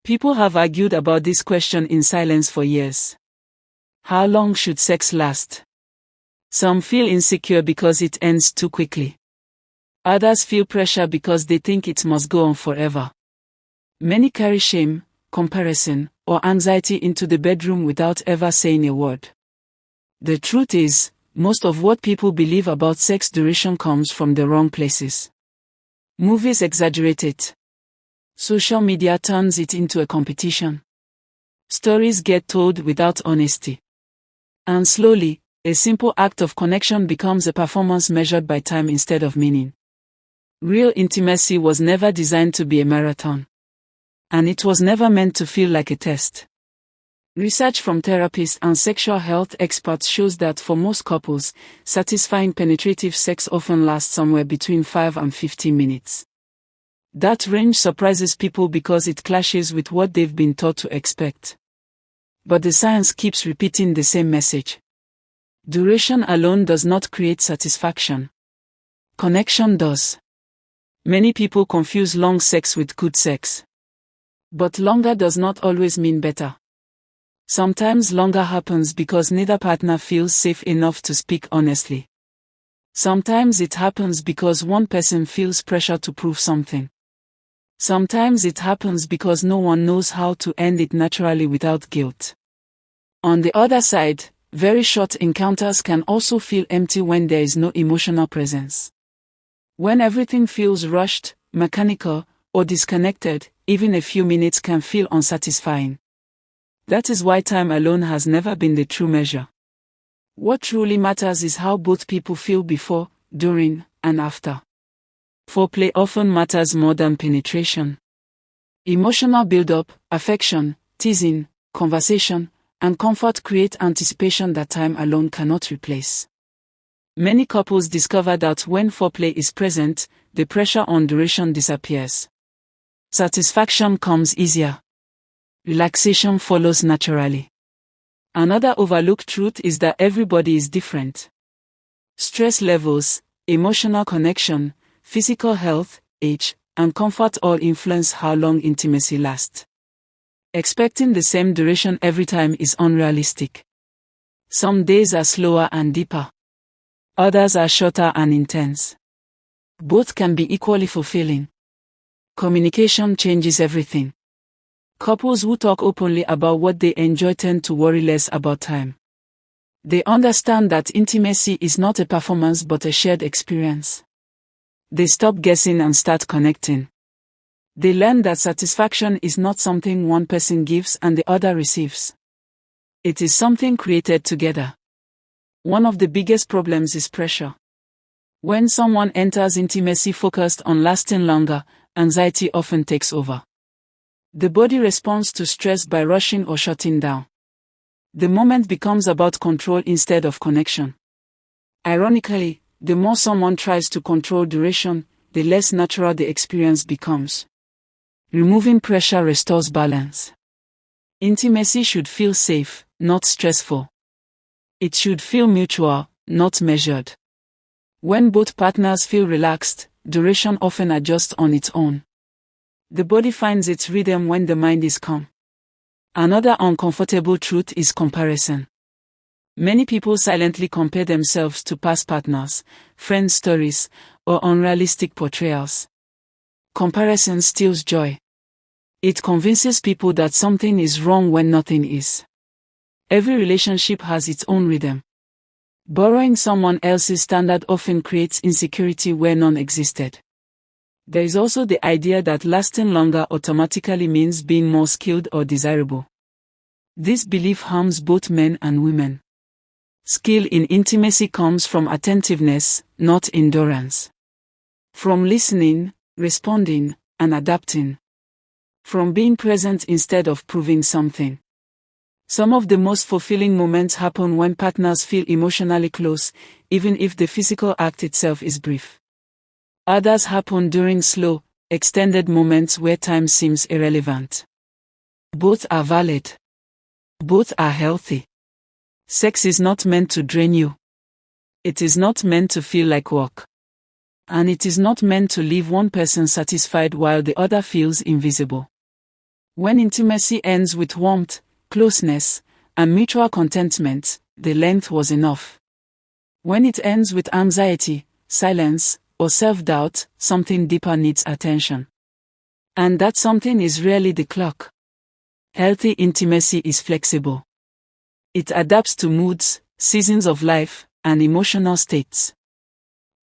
People have argued about this question in silence for years. How long should sex last? Some feel insecure because it ends too quickly. Others feel pressure because they think it must go on forever. Many carry shame, comparison, or anxiety into the bedroom without ever saying a word. The truth is, most of what people believe about sex duration comes from the wrong places. Movies exaggerate it. Social media turns it into a competition. Stories get told without honesty. And slowly, a simple act of connection becomes a performance measured by time instead of meaning. Real intimacy was never designed to be a marathon. And it was never meant to feel like a test. Research from therapists and sexual health experts shows that for most couples, satisfying penetrative sex often lasts somewhere between 5 and 15 minutes. That range surprises people because it clashes with what they've been taught to expect. But the science keeps repeating the same message. Duration alone does not create satisfaction. Connection does. Many people confuse long sex with good sex. But longer does not always mean better. Sometimes longer happens because neither partner feels safe enough to speak honestly. Sometimes it happens because one person feels pressure to prove something. Sometimes it happens because no one knows how to end it naturally without guilt. On the other side, very short encounters can also feel empty when there is no emotional presence. When everything feels rushed, mechanical, or disconnected, even a few minutes can feel unsatisfying. That is why time alone has never been the true measure. What truly matters is how both people feel before, during, and after. Foreplay often matters more than penetration. Emotional build-up, affection, teasing, conversation, and comfort create anticipation that time alone cannot replace. Many couples discover that when foreplay is present, the pressure on duration disappears. Satisfaction comes easier. Relaxation follows naturally. Another overlooked truth is that everybody is different. Stress levels, emotional connection, physical health, age, and comfort all influence how long intimacy lasts. Expecting the same duration every time is unrealistic. Some days are slower and deeper. Others are shorter and intense. Both can be equally fulfilling. Communication changes everything. Couples who talk openly about what they enjoy tend to worry less about time. They understand that intimacy is not a performance but a shared experience. They stop guessing and start connecting. They learn that satisfaction is not something one person gives and the other receives. It is something created together. One of the biggest problems is pressure. When someone enters intimacy focused on lasting longer, anxiety often takes over. The body responds to stress by rushing or shutting down. The moment becomes about control instead of connection. Ironically, the more someone tries to control duration, the less natural the experience becomes. Removing pressure restores balance. Intimacy should feel safe, not stressful. It should feel mutual, not measured. When both partners feel relaxed, duration often adjusts on its own. The body finds its rhythm when the mind is calm. Another uncomfortable truth is comparison. Many people silently compare themselves to past partners, friends' stories, or unrealistic portrayals. Comparison steals joy. It convinces people that something is wrong when nothing is. Every relationship has its own rhythm. Borrowing someone else's standard often creates insecurity where none existed. There is also the idea that lasting longer automatically means being more skilled or desirable. This belief harms both men and women. Skill in intimacy comes from attentiveness, not endurance. From listening, responding, and adapting. From being present instead of proving something. Some of the most fulfilling moments happen when partners feel emotionally close, even if the physical act itself is brief. Others happen during slow, extended moments where time seems irrelevant. Both are valid. Both are healthy. Sex is not meant to drain you. It is not meant to feel like work. And it is not meant to leave one person satisfied while the other feels invisible. When intimacy ends with warmth, closeness, and mutual contentment, the length was enough. When it ends with anxiety, silence, or self-doubt, something deeper needs attention. And that something is rarely the clock. Healthy intimacy is flexible. It adapts to moods, seasons of life, and emotional states.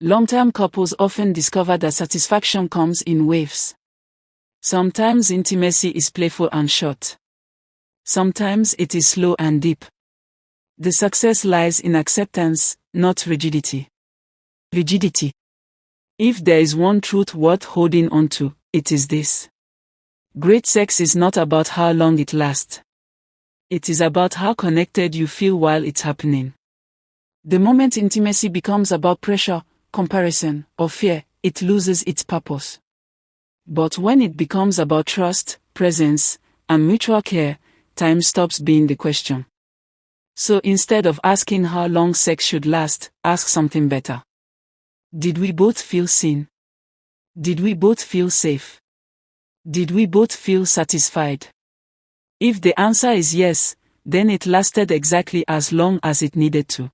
Long-term couples often discover that satisfaction comes in waves. Sometimes intimacy is playful and short. Sometimes it is slow and deep. The success lies in acceptance, not rigidity. Rigidity. If there is one truth worth holding on to, it is this. Great sex is not about how long it lasts. It is about how connected you feel while it's happening. The moment intimacy becomes about pressure, comparison, or fear, it loses its purpose. But when it becomes about trust, presence, and mutual care, time stops being the question. So instead of asking how long sex should last, ask something better. Did we both feel seen? Did we both feel safe? Did we both feel satisfied? If the answer is yes, then it lasted exactly as long as it needed to.